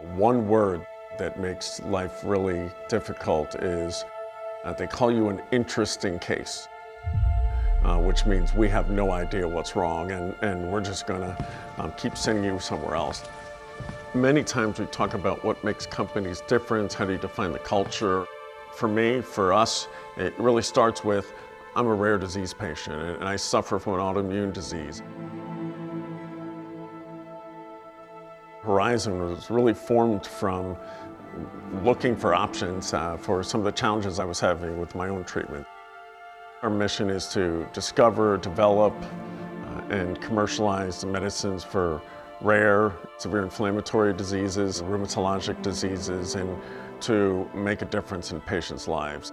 One word that makes life really difficult is they call you an interesting case, which means we have no idea what's wrong and we're just gonna keep sending you somewhere else. Many times we talk about what makes companies different, how do you define the culture. For me, for us, it really starts with, I'm a rare disease patient and I suffer from an autoimmune disease. Horizon was really formed from looking for options for some of the challenges I was having with my own treatment. Our mission is to discover, develop, and commercialize the medicines for rare, severe inflammatory diseases, rheumatologic diseases, and to make a difference in patients' lives.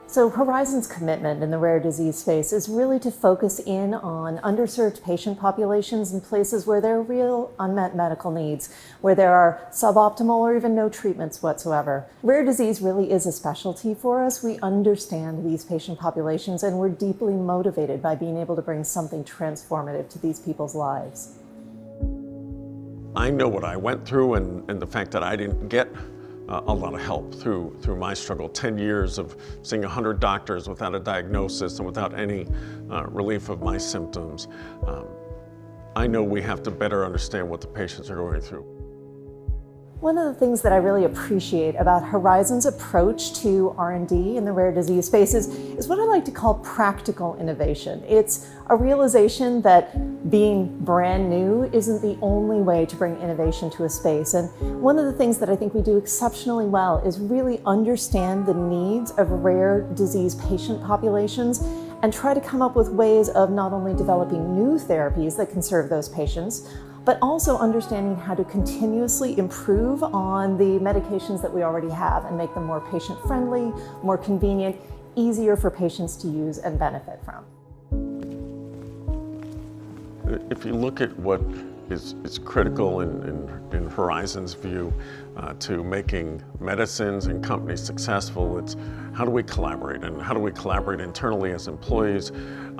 So Horizon's commitment in the rare disease space is really to focus in on underserved patient populations in places where there are real unmet medical needs, where there are suboptimal or even no treatments whatsoever. Rare disease really is a specialty for us. We understand these patient populations and we're deeply motivated by being able to bring something transformative to these people's lives. I know what I went through and the fact that I didn't get a lot of help through my struggle. 10 years of seeing 100 doctors without a diagnosis and without any relief of my symptoms. I know we have to better understand what the patients are going through. One of the things that I really appreciate about Horizon's approach to R&D in the rare disease space is what I like to call practical innovation. It's a realization that being brand new isn't the only way to bring innovation to a space. And one of the things that I think we do exceptionally well is really understand the needs of rare disease patient populations and try to come up with ways of not only developing new therapies that can serve those patients, but also understanding how to continuously improve on the medications that we already have and make them more patient-friendly, more convenient, easier for patients to use and benefit from. If you look at what is critical in Horizon's view to making medicines and companies successful, it's how do we collaborate, and how do we collaborate internally as employees?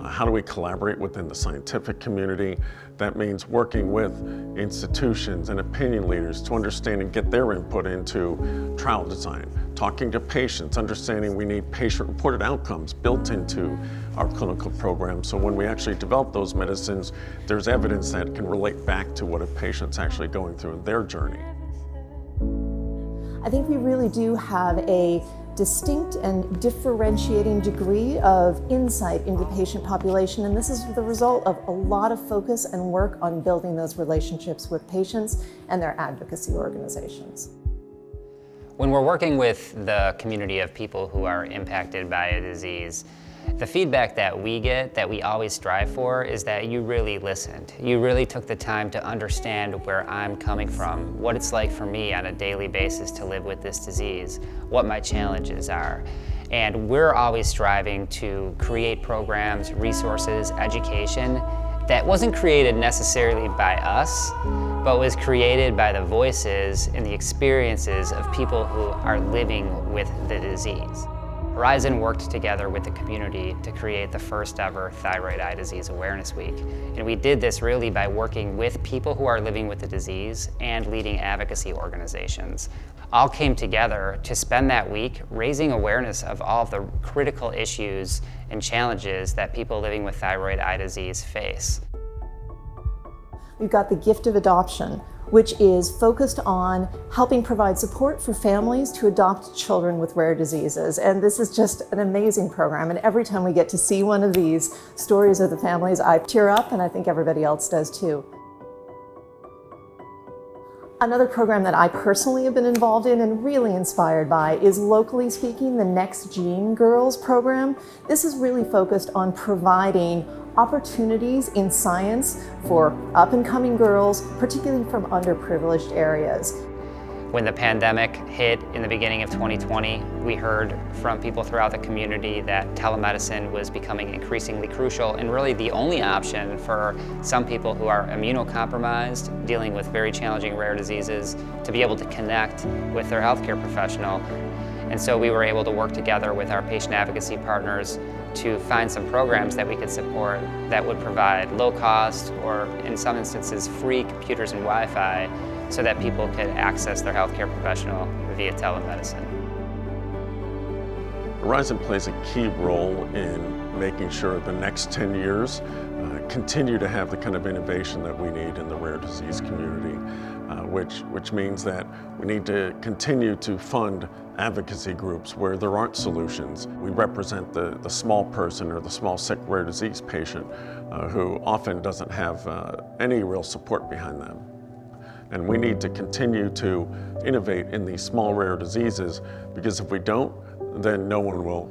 How do we collaborate within the scientific community? That means working with institutions and opinion leaders to understand and get their input into trial design, talking to patients, understanding we need patient-reported outcomes built into our clinical program, so when we actually develop those medicines, there's evidence that can relate back to what a patient's actually going through in their journey. I think we really do have a distinct and differentiating degree of insight into patient population, and this is the result of a lot of focus and work on building those relationships with patients and their advocacy organizations. When we're working with the community of people who are impacted by a disease, the feedback that we get, that we always strive for, is that you really listened. You really took the time to understand where I'm coming from, what it's like for me on a daily basis to live with this disease, what my challenges are. And we're always striving to create programs, resources, education that wasn't created necessarily by us, but was created by the voices and the experiences of people who are living with the disease. Horizon worked together with the community to create the first ever Thyroid Eye Disease Awareness Week. And we did this really by working with people who are living with the disease and leading advocacy organizations. All came together to spend that week raising awareness of all of the critical issues and challenges that people living with thyroid eye disease face. We've got the gift of adoption, which is focused on helping provide support for families to adopt children with rare diseases. And this is just an amazing program. And every time we get to see one of these stories of the families, I tear up, and I think everybody else does too. Another program that I personally have been involved in and really inspired by is, locally speaking, the Next Gene Girls program. This is really focused on providing opportunities in science for up-and-coming girls, particularly from underprivileged areas. When the pandemic hit in the beginning of 2020, we heard from people throughout the community that telemedicine was becoming increasingly crucial and really the only option for some people who are immunocompromised, dealing with very challenging rare diseases, to be able to connect with their healthcare professional. And so we were able to work together with our patient advocacy partners to find some programs that we could support that would provide low cost, or in some instances free computers and Wi-Fi, so that people could access their healthcare professional via telemedicine. Horizon plays a key role in making sure the next 10 years continue to have the kind of innovation that we need in the rare disease community, which means that we need to continue to fund advocacy groups where there aren't solutions. We represent the small person or the small sick rare disease patient who often doesn't have any real support behind them. And we need to continue to innovate in these small rare diseases, because if we don't, then no one will